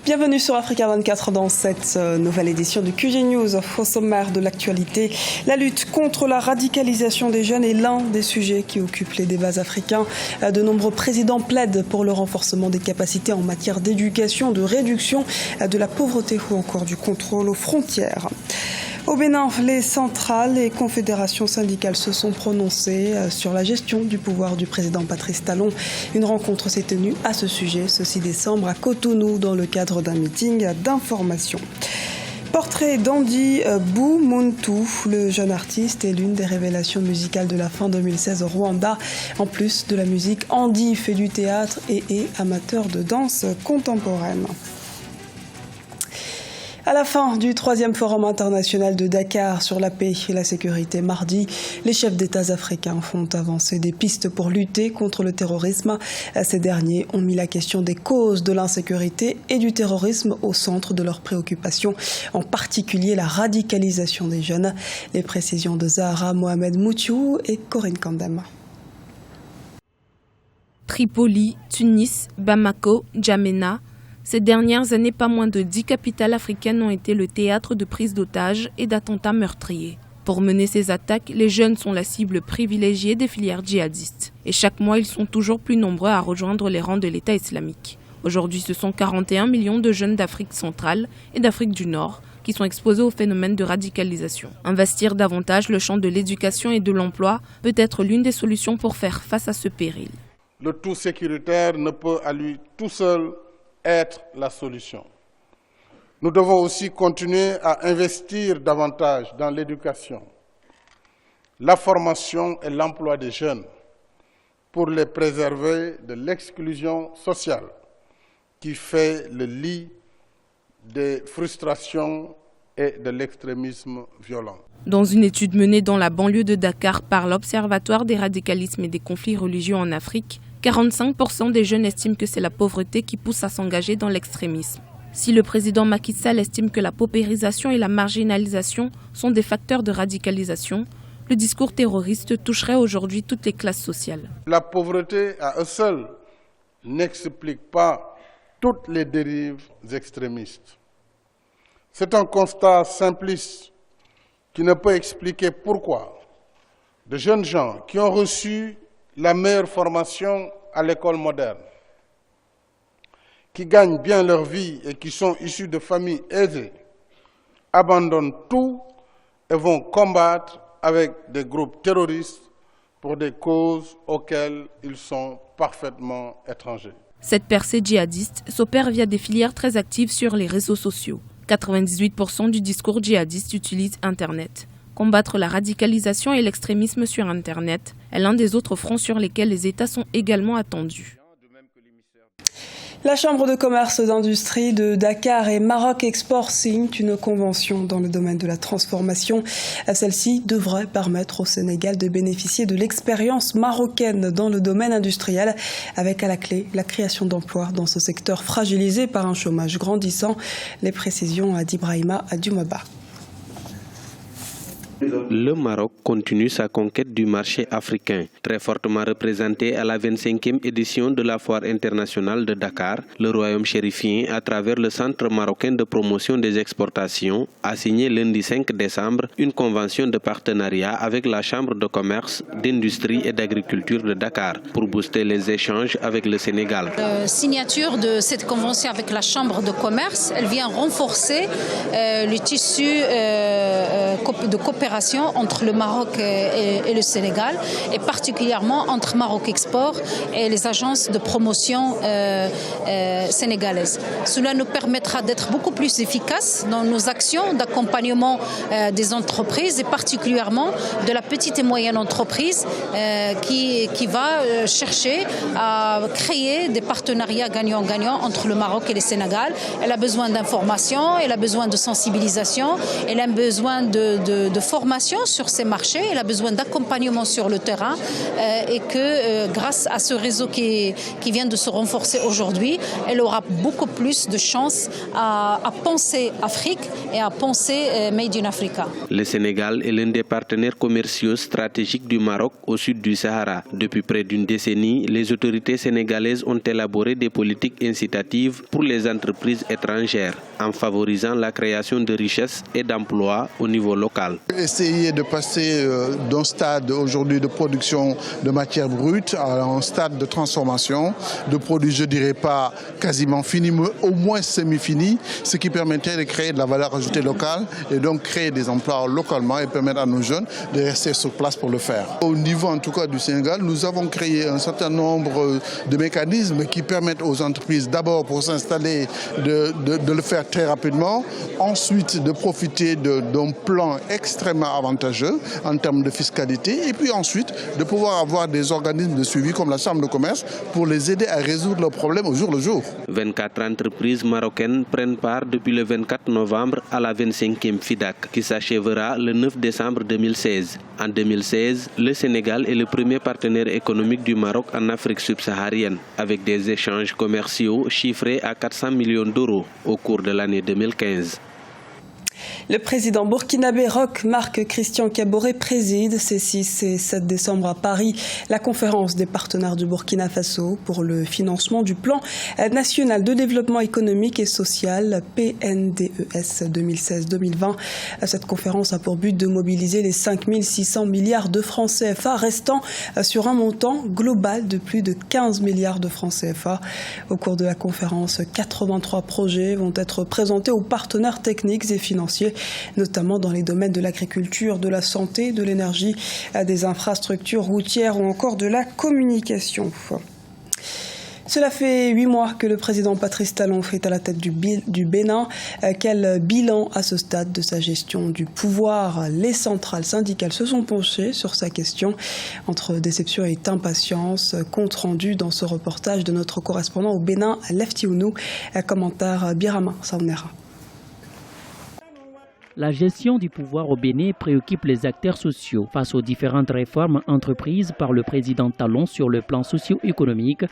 Bienvenue sur Africa 24 dans cette nouvelle édition du QG News. Au sommaire de l'actualité, la lutte contre la radicalisation des jeunes est l'un des sujets qui occupent les débats africains. De nombreux présidents plaident pour le renforcement des capacités en matière d'éducation, de réduction de la pauvreté ou encore du contrôle aux frontières. Au Bénin, les centrales et confédérations syndicales se sont prononcées sur la gestion du pouvoir du président Patrice Talon. Une rencontre s'est tenue à ce sujet ce 6 décembre à Cotonou dans le cadre d'un meeting d'information. Portrait d'Andy Bumuntu, le jeune artiste est l'une des révélations musicales de la fin 2016 au Rwanda. En plus de la musique, Andy fait du théâtre et est amateur de danse contemporaine. À la fin du 3e Forum international de Dakar sur la paix et la sécurité mardi, les chefs d'États africains font avancer des pistes pour lutter contre le terrorisme. Ces derniers ont mis la question des causes de l'insécurité et du terrorisme au centre de leurs préoccupations, en particulier la radicalisation des jeunes. Les précisions de Zahra Mohamed Moutiou et Corinne Kandem. Tripoli, Tunis, Bamako, Djamena. Ces dernières années, pas moins de 10 capitales africaines ont été le théâtre de prises d'otages et d'attentats meurtriers. Pour mener ces attaques, les jeunes sont la cible privilégiée des filières djihadistes. Et chaque mois, ils sont toujours plus nombreux à rejoindre les rangs de l'État islamique. Aujourd'hui, ce sont 41 millions de jeunes d'Afrique centrale et d'Afrique du Nord qui sont exposés au phénomène de radicalisation. Investir davantage le champ de l'éducation et de l'emploi peut être l'une des solutions pour faire face à ce péril. Le tout sécuritaire ne peut à lui tout seul être la solution. Nous devons aussi continuer à investir davantage dans l'éducation, la formation et l'emploi des jeunes pour les préserver de l'exclusion sociale qui fait le lit des frustrations et de l'extrémisme violent. Dans une étude menée dans la banlieue de Dakar par l'Observatoire des radicalismes et des conflits religieux en Afrique, 45% des jeunes estiment que c'est la pauvreté qui pousse à s'engager dans l'extrémisme. Si le président Macky Sall estime que la paupérisation et la marginalisation sont des facteurs de radicalisation, le discours terroriste toucherait aujourd'hui toutes les classes sociales. La pauvreté à elle seule n'explique pas toutes les dérives extrémistes. C'est un constat simpliste qui ne peut expliquer pourquoi de jeunes gens qui ont reçu la meilleure formation à l'école moderne, qui gagnent bien leur vie et qui sont issus de familles aisées, abandonnent tout et vont combattre avec des groupes terroristes pour des causes auxquelles ils sont parfaitement étrangers. Cette percée djihadiste s'opère via des filières très actives sur les réseaux sociaux. 98% du discours djihadiste utilise Internet. Combattre la radicalisation et l'extrémisme sur Internet est l'un des autres fronts sur lesquels les États sont également attendus. La Chambre de commerce d'industrie de Dakar et Maroc Export signent une convention dans le domaine de la transformation. Celle-ci devrait permettre au Sénégal de bénéficier de l'expérience marocaine dans le domaine industriel, avec à la clé la création d'emplois dans ce secteur fragilisé par un chômage grandissant. Les précisions d'Ibrahima Adjoumaba. Le Maroc continue sa conquête du marché africain. Très fortement représenté à la 25e édition de la Foire internationale de Dakar, le royaume chérifien, à travers le Centre marocain de promotion des exportations, a signé lundi 5 décembre une convention de partenariat avec la Chambre de commerce, d'industrie et d'agriculture de Dakar pour booster les échanges avec le Sénégal. La signature de cette convention avec la Chambre de commerce, elle vient renforcer le tissu de coopération entre le Maroc et le Sénégal, et particulièrement entre Maroc Export et les agences de promotion sénégalaises. Cela nous permettra d'être beaucoup plus efficaces dans nos actions d'accompagnement des entreprises, et particulièrement de la petite et moyenne entreprise qui va chercher à créer des partenariats gagnant-gagnant entre le Maroc et le Sénégal. Elle a besoin d'information, elle a besoin de sensibilisation, elle a besoin de formation d'expression sur ces marchés, elle a besoin d'accompagnement sur le terrain et que grâce à ce réseau qui vient de se renforcer aujourd'hui, elle aura beaucoup plus de chances à penser Afrique et à penser Made in Africa. Le Sénégal est l'un des partenaires commerciaux stratégiques du Maroc au sud du Sahara. Depuis près d'une décennie, les autorités sénégalaises ont élaboré des politiques incitatives pour les entreprises étrangères en favorisant la création de richesses et d'emplois au niveau local. Essayer de passer d'un stade aujourd'hui de production de matières brutes à un stade de transformation de produits, je dirais pas quasiment finis, mais au moins semi-finis, ce qui permettrait de créer de la valeur ajoutée locale et donc créer des emplois localement et permettre à nos jeunes de rester sur place pour le faire. Au niveau en tout cas du Sénégal, nous avons créé un certain nombre de mécanismes qui permettent aux entreprises d'abord pour s'installer de le faire très rapidement, ensuite de profiter d'un plan extrêmement avantageux en termes de fiscalité et puis ensuite de pouvoir avoir des organismes de suivi comme la Chambre de commerce pour les aider à résoudre leurs problèmes au jour le jour. 24 entreprises marocaines prennent part depuis le 24 novembre à la 25e FIDAK qui s'achèvera le 9 décembre 2016. En 2016, le Sénégal est le premier partenaire économique du Maroc en Afrique subsaharienne avec des échanges commerciaux chiffrés à 400 millions d'euros au cours de l'année 2015. Le président burkinabé Roch Marc Christian Kaboré préside ces 6 et 7 décembre à Paris la conférence des partenaires du Burkina Faso pour le financement du plan national de développement économique et social PNDES 2016-2020. Cette conférence a pour but de mobiliser les 5 600 milliards de francs CFA restant sur un montant global de plus de 15 milliards de francs CFA. Au cours de la conférence, 83 projets vont être présentés aux partenaires techniques et financiers, notamment dans les domaines de l'agriculture, de la santé, de l'énergie, des infrastructures routières ou encore de la communication. Cela fait 8 mois que le président Patrice Talon est à la tête du Bénin. Quel bilan à ce stade de sa gestion du pouvoir? Les centrales syndicales se sont penchées sur sa question. Entre déception et impatience, compte rendu dans ce reportage de notre correspondant au Bénin, Lefty Ounou. Commentaire Birama Saunera. La gestion du pouvoir au Bénin préoccupe les acteurs sociaux face aux différentes réformes entreprises par le président Talon sur le plan socio-économique.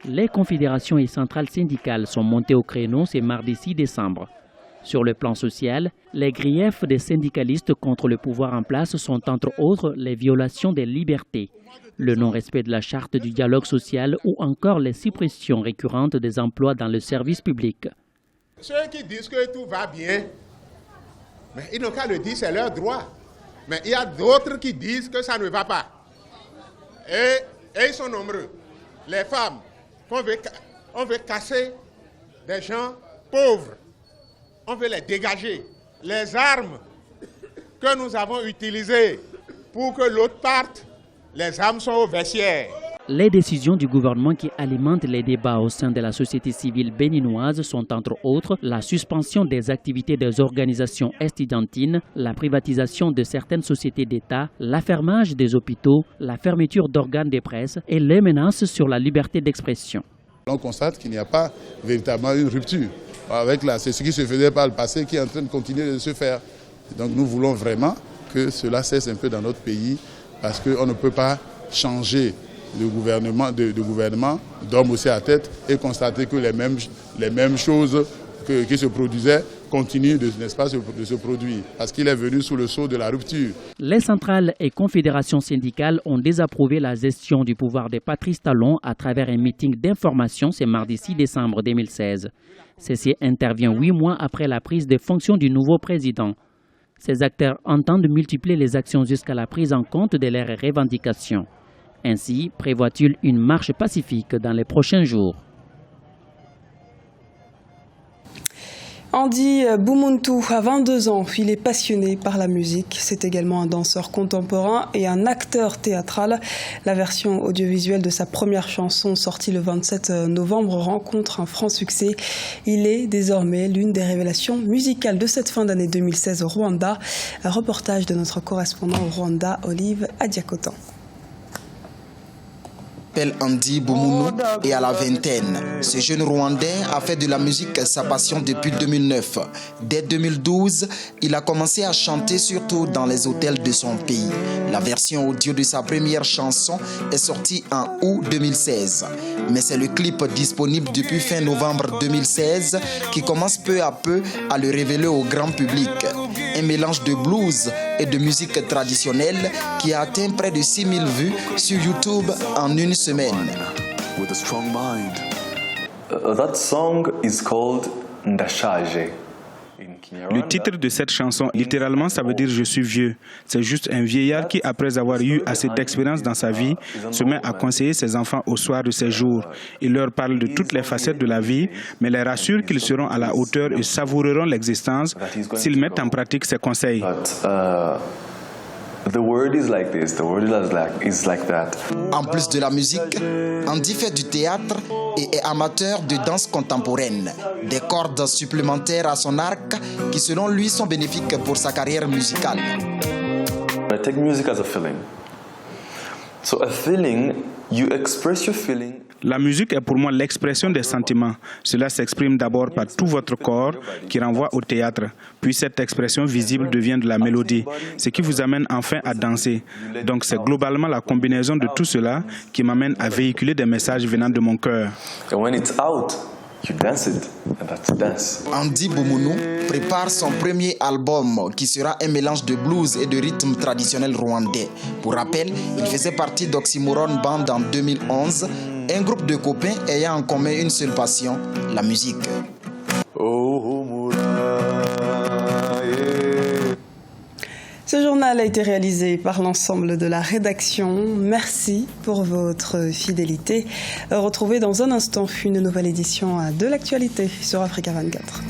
Les confédérations et centrales syndicales sont montées au créneau ce mardi 6 décembre. Sur le plan social, les griefs des syndicalistes contre le pouvoir en place sont entre autres les violations des libertés, le non-respect de la charte du dialogue social ou encore les suppressions récurrentes des emplois dans le service public. Ceux qui disent que tout va bien, mais ils n'ont qu'à le dire, c'est leur droit. Mais il y a d'autres qui disent que ça ne va pas. Et ils sont nombreux. Les femmes, on veut casser des gens pauvres. On veut les dégager. Les armes que nous avons utilisées pour que l'autre parte, les armes sont aux vestiaires. Les décisions du gouvernement qui alimentent les débats au sein de la société civile béninoise sont entre autres la suspension des activités des organisations estudiantines, la privatisation de certaines sociétés d'État, l'affermage des hôpitaux, la fermeture d'organes de presse et les menaces sur la liberté d'expression. On constate qu'il n'y a pas véritablement une rupture. C'est ce qui se faisait par le passé qui est en train de continuer de se faire. Donc nous voulons vraiment que cela cesse un peu dans notre pays parce qu'on ne peut pas changer de gouvernement, d'homme aussi à tête et constater que les mêmes choses qui se produisaient continuent de se produire parce qu'il est venu sous le sceau de la rupture. Les centrales et confédérations syndicales ont désapprouvé la gestion du pouvoir de Patrice Talon à travers un meeting d'information ce mardi 6 décembre 2016. Ceci intervient 8 mois après la prise de fonction du nouveau président. Ces acteurs entendent multiplier les actions jusqu'à la prise en compte de leurs revendications. Ainsi, prévoit-il une marche pacifique dans les prochains jours. Andy Boumountou a 22 ans, il est passionné par la musique. C'est également un danseur contemporain et un acteur théâtral. La version audiovisuelle de sa première chanson sortie le 27 novembre rencontre un franc succès. Il est désormais l'une des révélations musicales de cette fin d'année 2016 au Rwanda. Un reportage de notre correspondant au Rwanda, Olive Adiakotan. s'appelle Andy Boumounou et a la vingtaine. Ce jeune Rwandais a fait de la musique sa passion depuis 2009. Dès 2012, il a commencé à chanter surtout dans les hôtels de son pays. La version audio de sa première chanson est sortie en août 2016. Mais c'est le clip disponible depuis fin novembre 2016 qui commence peu à peu à le révéler au grand public. Un mélange de blues et de musique traditionnelle qui a atteint près de 6000 vues sur YouTube en une semaine. With a strong mind. That song is called Ndashaje. Le titre de cette chanson, littéralement, ça veut dire « je suis vieux ». C'est juste un vieillard qui, après avoir eu assez d'expérience dans sa vie, se met à conseiller ses enfants au soir de ses jours. Il leur parle de toutes les facettes de la vie, mais les rassure qu'ils seront à la hauteur et savoureront l'existence s'ils mettent en pratique ses conseils. The word is like this, the word is like that. En plus de la musique, Andy fait du théâtre et est amateur de danse contemporaine. Des cordes supplémentaires à son arc qui selon lui sont bénéfiques pour sa carrière musicale. I take music as a feeling. So a feeling, you express your feeling. La musique est pour moi l'expression des sentiments. Cela s'exprime d'abord par tout votre corps qui renvoie au théâtre. Puis cette expression visible devient de la mélodie, ce qui vous amène enfin à danser. Donc c'est globalement la combinaison de tout cela qui m'amène à véhiculer des messages venant de mon cœur. And when it's out, you dance it, and that's dance. Andy Boumounou prépare son premier album qui sera un mélange de blues et de rythme traditionnel rwandais. Pour rappel, il faisait partie d'Oxymoron Band en 2011, un groupe de copains ayant en commun une seule passion, la musique. Ce journal a été réalisé par l'ensemble de la rédaction. Merci pour votre fidélité. Retrouvez dans un instant une nouvelle édition de l'actualité sur Africa 24.